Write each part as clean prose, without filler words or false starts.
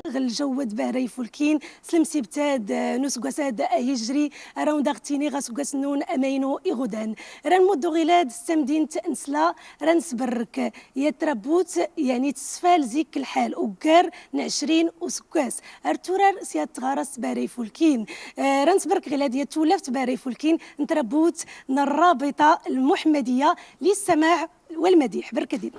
غالجواد بهري فولكين سلمسي بتاد نسقساد هجري راون داغتيني غاسقاس نون امينو اغودان ران مودو غيلاد استمدين تنسلا ران سبرك يتربوت يعني تسفال زيك الحال وكار نعشرين وسكاس ارتورار سيات غارس بهري فولكين ران سبرك غيلاد يتولفت بهري فولكين نتربوت الرابطه المحمديه للسماع والمديح بركدين.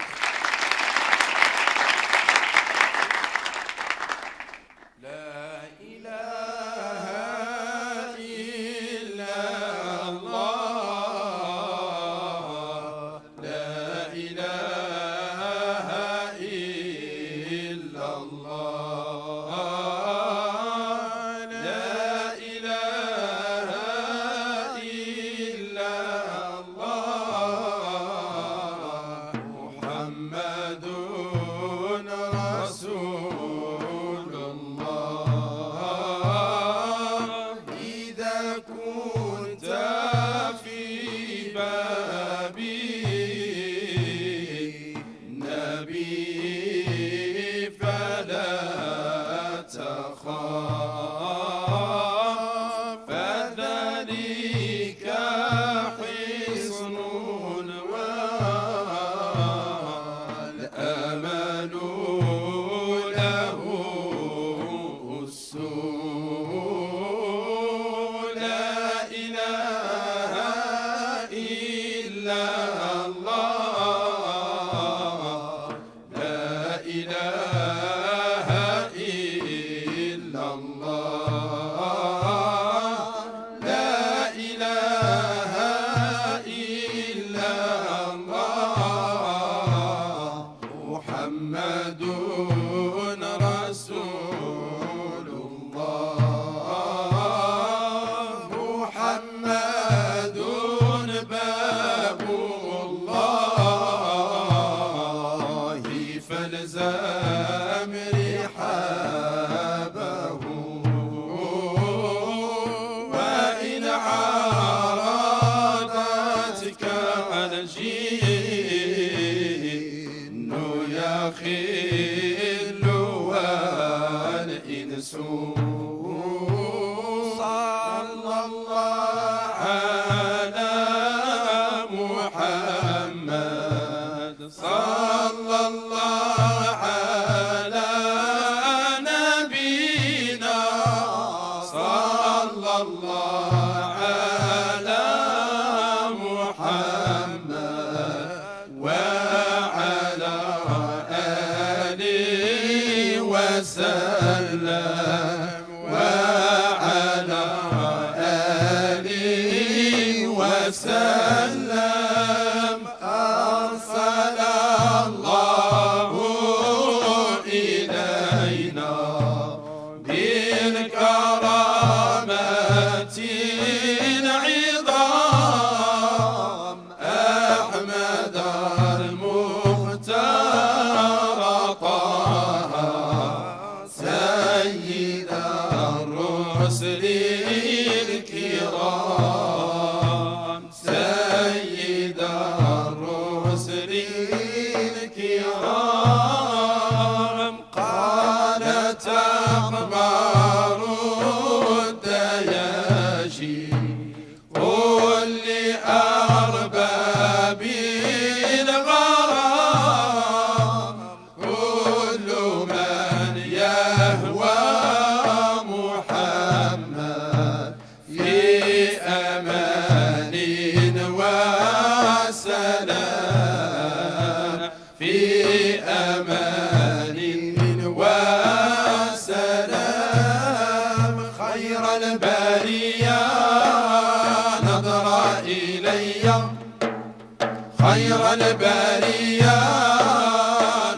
خير البرية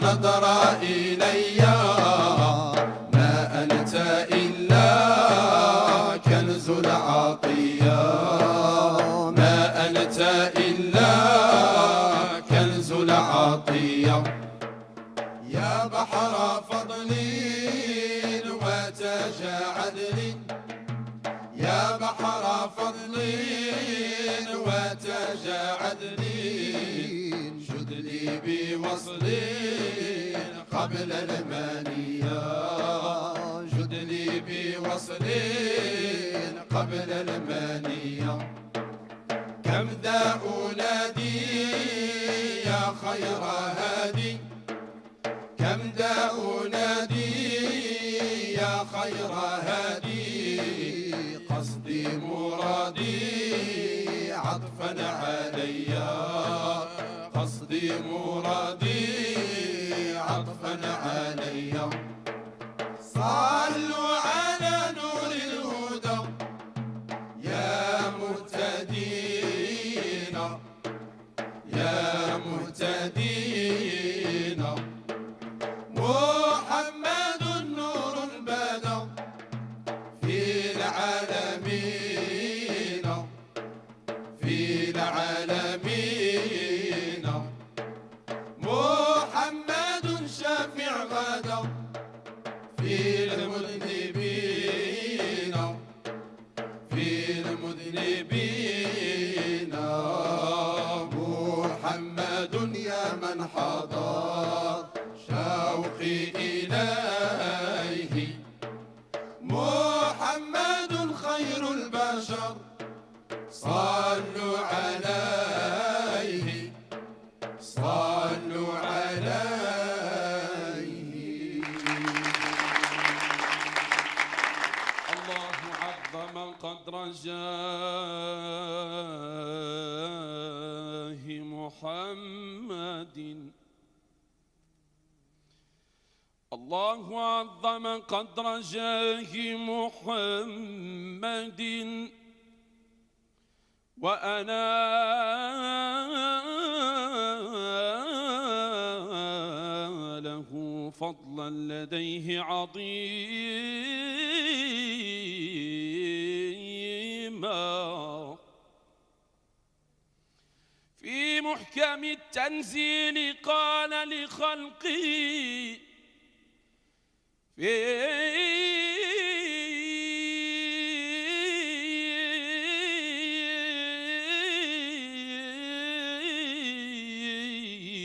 نظر إلي ما أنت إلا كنز العطية ما أنت إلا كنز العطية يا بحر فضل وتجعل يا بحر فضل وتجعل شد لي بوصل قبل المنية فصلين قبل المنية كم ذا أنادي يا خير هادي كم ذا أنادي يا خير هادي قصدي مرادي عطفا علي قصدي مرادي عطفا علي صلوا على نور الهدى يا مهتدين يا مهتدين محمد نور بدا في العالمين في العالمين محمد شافع غدا في المذنبين في المذنبين محمد يا من حضر شوقي إليه محمد خير البشر صلوا عليه صلوا عليه الله عظم قدر جاه محمد الله عظم قدر جاه محمد وأنا له فضلا لديه عظيما في محكم التنزيل قال لخلقه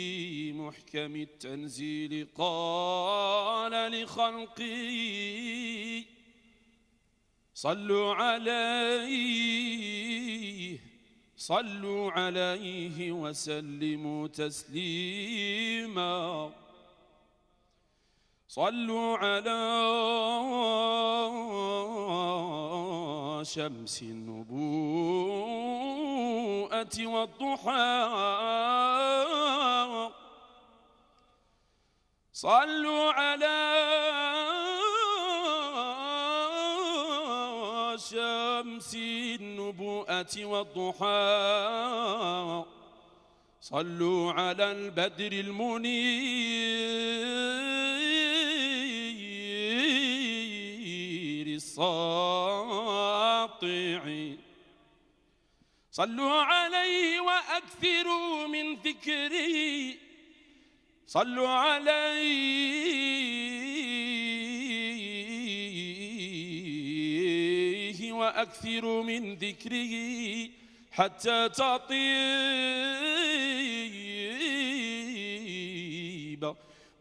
في محكم التنزيل قال لخلقه صلوا عليه وسلموا تسليما صلوا على شمس النبوءة والضحى صلوا على شمس النبوءة والضحى صلوا على البدر المنير الساطع صلوا عليه وأكثروا من ذكره صلوا عليه وأكثروا من ذكره حتى تطيب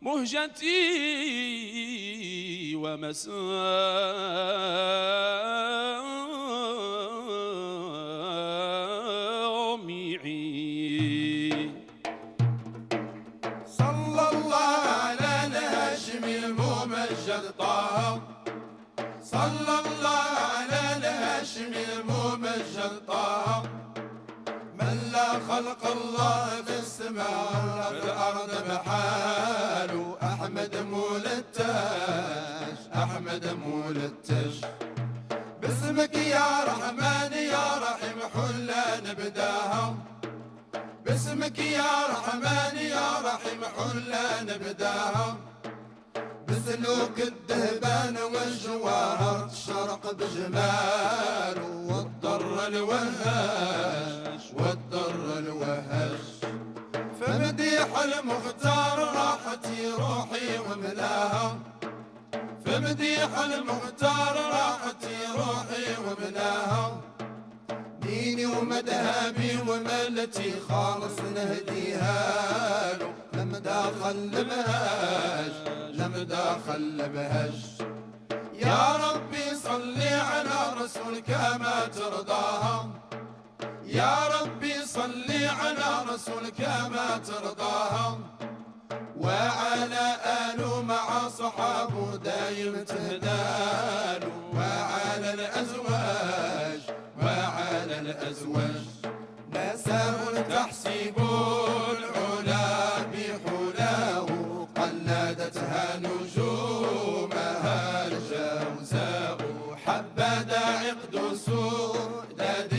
مهجتي ومسامعي صلى الله على الهاشم الممجد طه صلى الله على الهاشم الممجد طه من لا خلق الله في السماء في الأرض بحاله أحمد مولتاش أحمد مولتاش باسمك يا رحمن يا رحيم حلا نبداها باسمك يا رحمن يا رحيم حلا نبداها بسلوك الدهبان والجواهر الشرق بجماله والضر الوهاج والضر الوهاج فمديح المختار راحتي روحي وملاها فمديح المختار راحتي روحي وملاها ديني ومذهبي وملتي خالص نهديها له لم داخل بهاج لم داخل بهاج يا يا ربي صل على رسولك ما ترضاها، يا ربي صل على رسولك ما ترضاها، وعلى آله مع صحابه دايم تهنال، وعلى الأزواج وعلى الأزواج نساء تحسب العلا بحلاه، قلدتها نجومها الجوزاء، حبذا عقد سؤدد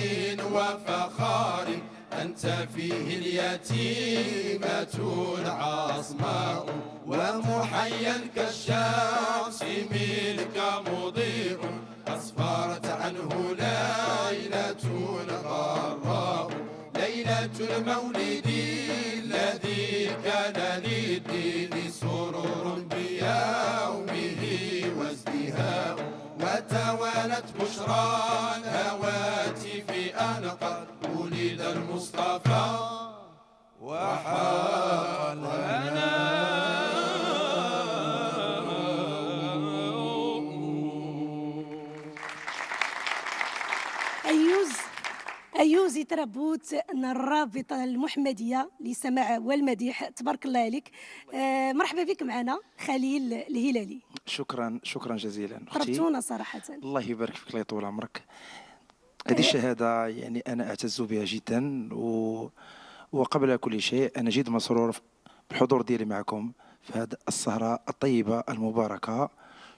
وفخار، أنت فيه اليتيمة العصماء، ومحيا كالشمس منك مضيء، أسفرت عنه ليلة غراء، ليلة المولد الذي كان للدين سرور بيومه وازدهاء، وتوالت بشرى الهواتف أن قد ولد المصطفى وحاق أيوز تربوت الرابطة المحمدية للسماع والمديح، تبارك الله عليك. مرحبا بك معنا خليل الهلالي. شكرا جزيلا اختي. طربتونا صراحة. الله يبارك فيك، الله يطول عمرك. هذه الشهادة يعني أنا أعتز بها جدا، وقبل كل شيء أنا جد مسرور بالحضور ديالي معكم في هذه السهرة الطيبة المباركة.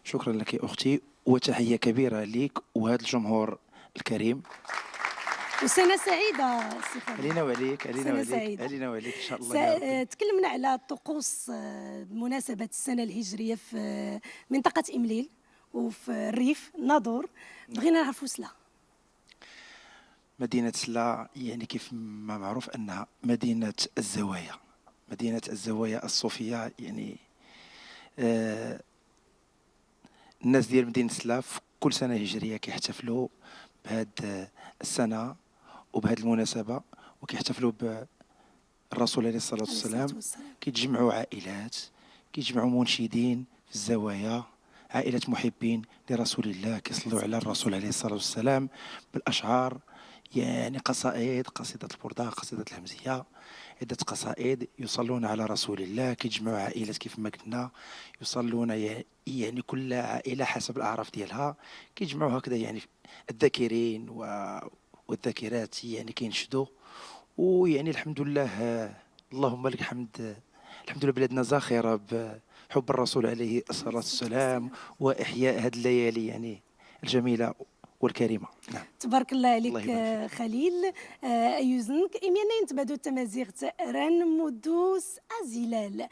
شكرا لك أختي، وتحية كبيرة لك وهذا الجمهور الكريم. وسنة سعيدة سي خالد. علينا وعليك، علينا وعليك إن شاء الله يا ربي. تكلمنا على الطقوس بمناسبة السنة الهجرية في منطقة إمليل وفي الريف ناظور، بغينا نعرفوا سلا. مدينة سلا يعني كيف ما معروف أنها مدينة الزوايا، مدينة الزوايا الصوفية. يعني الناس ديال مدينة سلا في كل سنة هجرية كيحتفلوا بهذه السنة وبهذه المناسبة، وكيحتفلوا بالرسول عليه الصلاة والسلام. كيتجمعوا عائلات، كيتجمعوا منشدين في الزوايا، عائلة محبين لرسول الله كيصلوا على الرسول عليه الصلاة والسلام بالأشعار، يعني قصائد، قصيدة البردة، قصيدة الهمزية، عدة قصائد يصلون على رسول الله. كيتجمعوا عائلات كيف ما قلنا، يصلون يعني كل عائلة حسب الأعراف ديالها، كيتجمعوا هكذا يعني الذاكرين والذاكرات يعني كينشدوا. ويعني الحمد لله، اللهم لك الحمد، الحمد لله بلادنا زاخرة بحب الرسول عليه الصلاة والسلام وإحياء هذه الليالي يعني الجميلة والكريمة. نعم. تبارك الله عليك خليل. أيوزنك إميانا ينتبادو التمازيغ ران مدوس أزلال.